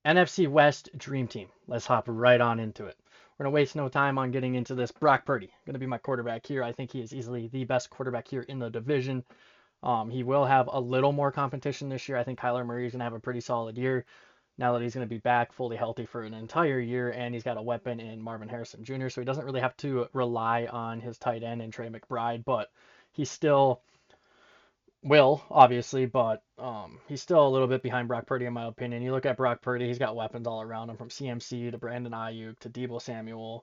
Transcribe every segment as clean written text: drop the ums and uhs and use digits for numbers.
NFC West Dream Team. Let's hop right on into it. We're going to waste no time on getting into this. Brock Purdy, going to be my quarterback here. I think he is easily the best quarterback here in the division. He will have a little more competition this year. I think Kyler Murray is going to have a pretty solid year now that he's going to be back fully healthy for an entire year, and he's got a weapon in Marvin Harrison Jr., so he doesn't really have to rely on his tight end and Trey McBride, but he still will, obviously, but he's still a little bit behind Brock Purdy in my opinion. You look at Brock Purdy, he's got weapons all around him from CMC to Brandon Ayuk to Deebo Samuel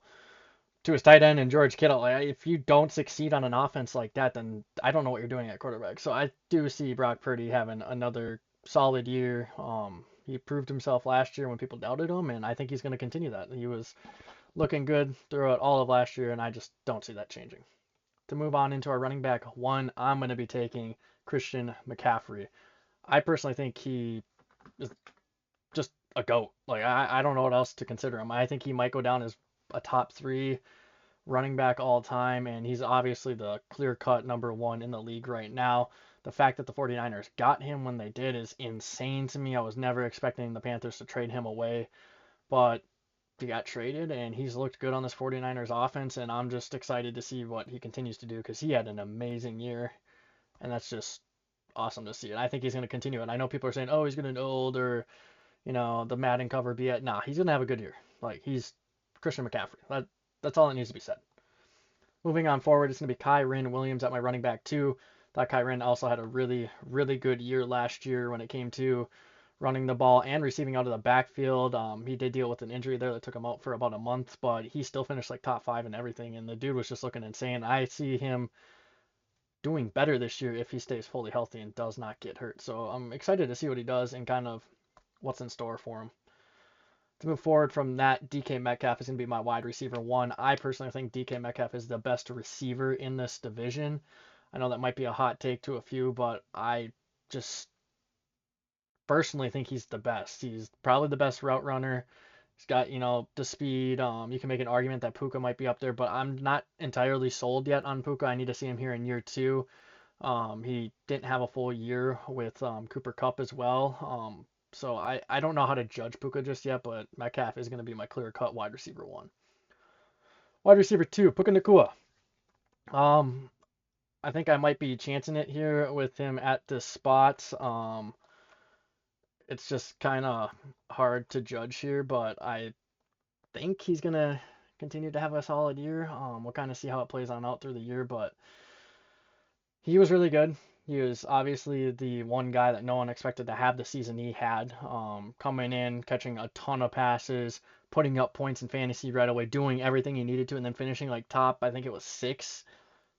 to his tight end and George Kittle. Like, if you don't succeed on an offense like that, then I don't know what you're doing at quarterback. So I do see Brock Purdy having another solid year. He proved himself last year when people doubted him, and I think he's going to continue that. He was looking good throughout all of last year, and I just don't see that changing. To move on into our running back one, I'm going to be taking Christian McCaffrey. I personally think he is just a GOAT. Like, I don't know what else to consider him. I think he might go down as a top three running back all time, and he's obviously the clear-cut number one in the league right now. The fact that the 49ers got him when they did is insane to me. I was never expecting the Panthers to trade him away, but he got traded, and he's looked good on this 49ers offense, and I'm just excited to see what he continues to do because he had an amazing year, and that's just awesome to see. And I think he's going to continue it. I know people are saying, oh, he's going to old or, the Madden cover be at. Nah, he's going to have a good year. Like, he's Christian McCaffrey. That's all that needs to be said. Moving on forward, it's going to be Kyren Williams at my running back too. Thought Kyren also had a really, really good year last year when it came to running the ball and receiving out of the backfield. He did deal with an injury there that took him out for about a month, but he still finished like top five and everything, and the dude was just looking insane. I see him doing better this year if he stays fully healthy and does not get hurt. So I'm excited to see what he does and kind of what's in store for him. To move forward from that, DK Metcalf is going to be my wide receiver one. I personally think DK Metcalf is the best receiver in this division. I know that might be a hot take to a few, but I just personally think he's the best. He's probably the best route runner. He's got, the speed. You can make an argument that Puka might be up there, but I'm not entirely sold yet on Puka. I need to see him here in year two. He didn't have a full year with Cooper Kupp as well. So I don't know how to judge Puka just yet, but Metcalf is going to be my clear-cut wide receiver one. Wide receiver two, Puka Nacua. Um, I think I might be chancing it here with him at this spot. It's just kind of hard to judge here, but I think he's going to continue to have a solid year. We'll kind of see how it plays on out through the year, but he was really good. He was obviously the one guy that no one expected to have the season he had. Coming in, catching a ton of passes, putting up points in fantasy right away, doing everything he needed to, and then finishing like top, I think it was 6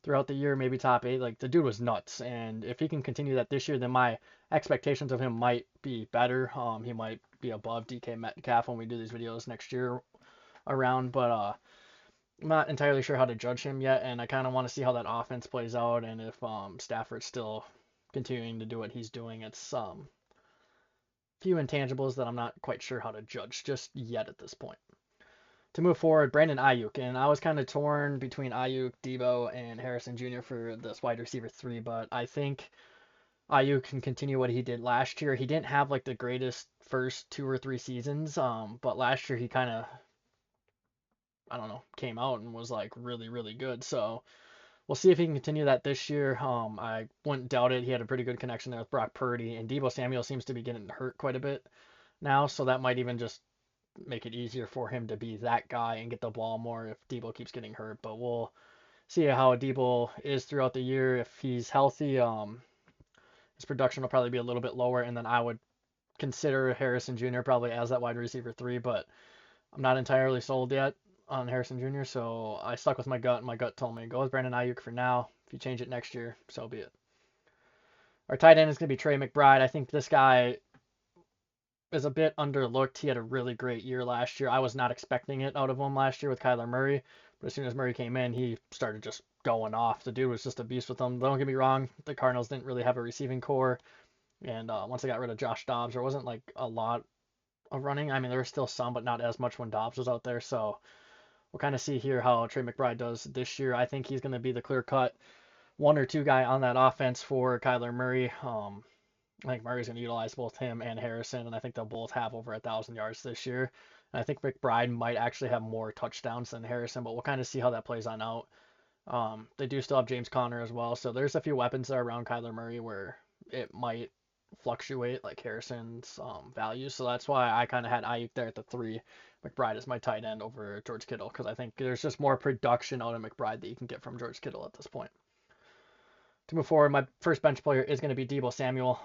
throughout the year, maybe top 8. Like, the dude was nuts. And if he can continue that this year, then my expectations of him might be better. He might be above DK Metcalf when we do these videos next year around, but I'm not entirely sure how to judge him yet, and I kind of want to see how that offense plays out and if Stafford's still continuing to do what he's doing. It's few intangibles that I'm not quite sure how to judge just yet at this point. To move forward, Brandon Ayuk, and I was kind of torn between Ayuk, Deebo, and Harrison Jr. for this wide receiver three, but I think Ayuk can continue what he did last year. He didn't have like the greatest first 2 or 3 seasons, but last year he kind of, I don't know, came out and was like really, really good. So we'll see if he can continue that this year. I wouldn't doubt it. He had a pretty good connection there with Brock Purdy, and Deebo Samuel seems to be getting hurt quite a bit now, so that might even just make it easier for him to be that guy and get the ball more if Deebo keeps getting hurt. But we'll see how Deebo is throughout the year. If he's healthy, his production will probably be a little bit lower, and then I would consider Harrison Jr. probably as that wide receiver three, but I'm not entirely sold yet on Harrison Jr., so I stuck with my gut, and my gut told me go with Brandon Ayuk for now. If you change it next year, so be it. Our tight end is going to be Trey McBride. I think this guy is a bit underlooked. He had a really great year last year. I was not expecting it out of him last year with Kyler Murray, but as soon as Murray came in, he started just going off. The dude was just a beast with them. Don't get me wrong, the Cardinals didn't really have a receiving core, and once they got rid of Josh Dobbs, there wasn't like a lot of running. I mean, there was still some, but not as much when Dobbs was out there, so we'll kind of see here how Trey McBride does this year. I think he's going to be the clear-cut 1 or 2 guy on that offense for Kyler Murray. I think Murray's going to utilize both him and Harrison, and I think they'll both have over 1,000 yards this year. And I think McBride might actually have more touchdowns than Harrison, but we'll kind of see how that plays on out. They do still have James Conner as well, so there's a few weapons there around Kyler Murray where it might fluctuate like Harrison's value. So that's why I kind of had Ayuk there at the 3. McBride is my tight end over George Kittle because I think there's just more production out of McBride that you can get from George Kittle at this point. To move forward, my first bench player is going to be Deebo Samuel.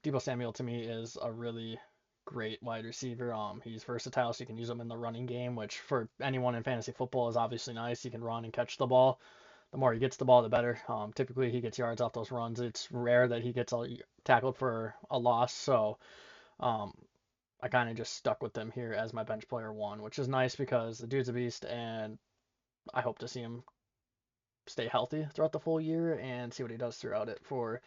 Deebo Samuel to me is a really great wide receiver. He's versatile, so you can use him in the running game, which for anyone in fantasy football is obviously nice. He can run and catch the ball. The more he gets the ball, the better. Typically, he gets yards off those runs. It's rare that he gets tackled for a loss, so I kind of just stuck with him here as my bench player 1, which is nice because the dude's a beast, and I hope to see him stay healthy throughout the full year and see what he does throughout it for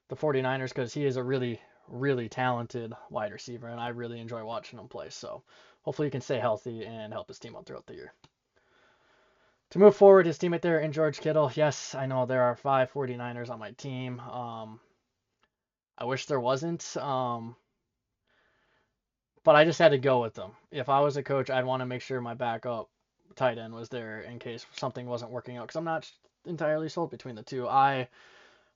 the 49ers because he is a really, really talented wide receiver, and I really enjoy watching him play. So hopefully he can stay healthy and help his team out throughout the year. To move forward, his teammate there in George Kittle. Yes, I know there are 5 49ers on my team. I wish there wasn't, but I just had to go with them. If I was a coach, I'd want to make sure my backup tight end was there in case something wasn't working out because I'm not entirely sold between the two. I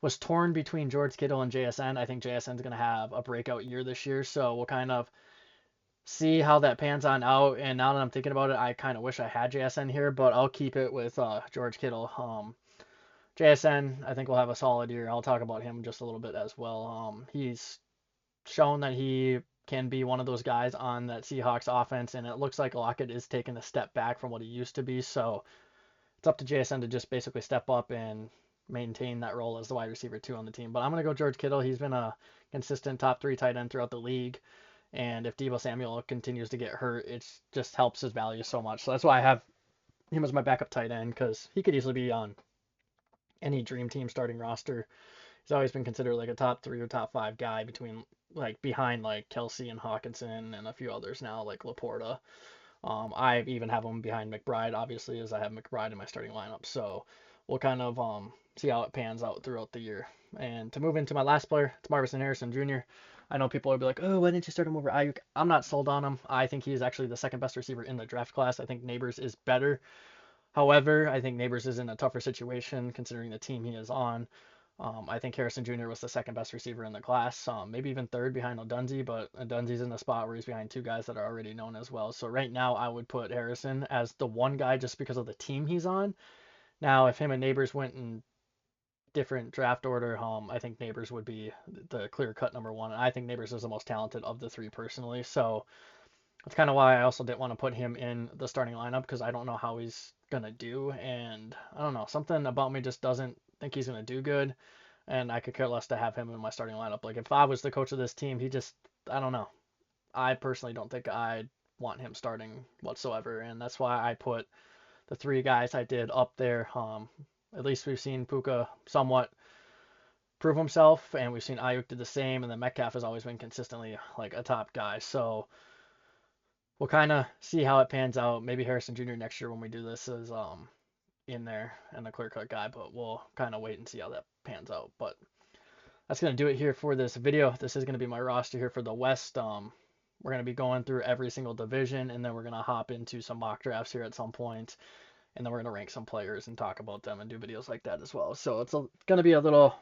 was torn between George Kittle and JSN. I think JSN's going to have a breakout year this year, so we'll kind of see how that pans on out. And now that I'm thinking about it, I kind of wish I had JSN here, but I'll keep it with George Kittle. JSN, I think will have a solid year. I'll talk about him just a little bit as well. He's shown that he can be one of those guys on that Seahawks offense, and it looks like Lockett is taking a step back from what he used to be. So it's up to JSN to just basically step up and maintain that role as the wide receiver 2 on the team. But I'm going to go George Kittle. He's been a consistent top 3 tight end throughout the league. And if Deebo Samuel continues to get hurt, it just helps his value so much. So that's why I have him as my backup tight end because he could easily be on any dream team starting roster. He's always been considered like a top 3 or top 5 guy behind like Kelsey and Hawkinson and a few others now like Laporta. I even have him behind McBride, obviously, as I have McBride in my starting lineup. So we'll kind of see how it pans out throughout the year. And to move into my last player, it's Marvin Harrison Jr. I know people will be like, oh, why didn't you start him over Ayuk? I'm not sold on him. I think he is actually the second best receiver in the draft class. I think Neighbors is better. However, I think Neighbors is in a tougher situation considering the team he is on. I think Harrison Jr. was the second best receiver in the class, maybe even third behind Odunze, but Odunze's in a spot where he's behind 2 guys that are already known as well. So right now I would put Harrison as the 1 guy just because of the team he's on. Now, if him and Neighbors went in different draft order, I think Neighbors would be the clear-cut number 1. And I think Neighbors is the most talented of the 3 personally. So that's kind of why I also didn't want to put him in the starting lineup because I don't know how he's going to do. And I don't know, something about me just doesn't think he's going to do good. And I could care less to have him in my starting lineup. Like if I was the coach of this team, I don't know. I personally don't think I'd want him starting whatsoever. And that's why I put the 3 guys I did up there. At least we've seen Puka somewhat prove himself, and we've seen Ayuk do the same, and then Metcalf has always been consistently like a top guy. So we'll kind of see how it pans out. Maybe Harrison Jr. next year when we do this is in there and the clear-cut guy, but we'll kind of wait and see how that pans out. But that's going to do it here for this video. This is going to be my roster here for the West. We're going to be going through every single division, and then we're going to hop into some mock drafts here at some point, and then we're going to rank some players and talk about them and do videos like that as well. So it's going to be a little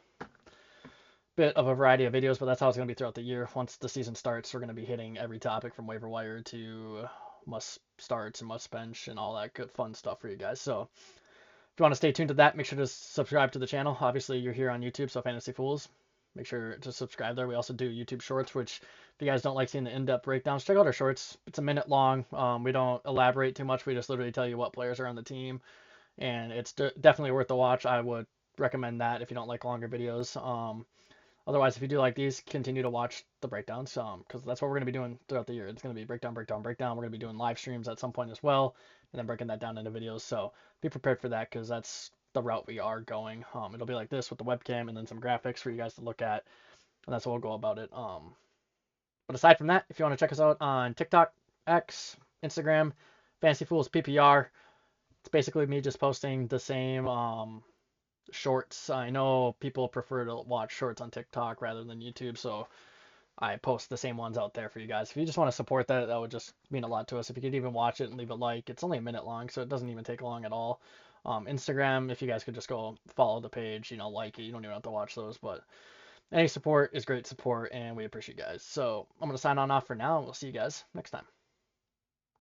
bit of a variety of videos, but that's how it's going to be throughout the year. Once the season starts, we're going to be hitting every topic from waiver wire to must starts and must bench and all that good fun stuff for you guys. So if you want to stay tuned to that, make sure to subscribe to the channel. Obviously, you're here on YouTube, so Fantasy Fools. Make sure to subscribe there. We also do YouTube Shorts, which if you guys don't like seeing the in-depth breakdowns, check out our Shorts. It's a minute long. We don't elaborate too much. We just literally tell you what players are on the team, and it's definitely worth the watch. I would recommend that if you don't like longer videos. Otherwise, if you do like these, continue to watch the breakdowns because that's what we're going to be doing throughout the year. It's going to be breakdown, breakdown, breakdown. We're going to be doing live streams at some point as well, and then breaking that down into videos. So be prepared for that because that's the route we are going. It'll be like this with the webcam and then some graphics for you guys to look at, and that's what we'll go about it. But aside from that, if you want to check us out on TikTok, X, Instagram, Fantasy Fools PPR, it's basically me just posting the same shorts. I know people prefer to watch shorts on TikTok rather than YouTube, so I post the same ones out there for you guys. If you just want to support that, that would just mean a lot to us. If you could even watch it and leave a like, it's only a minute long, so it doesn't even take long at all. Instagram, if you guys could just go follow the page, like it, you don't even have to watch those, but any support is great support, and we appreciate you guys. So I'm gonna sign on off for now, and we'll see you guys next time.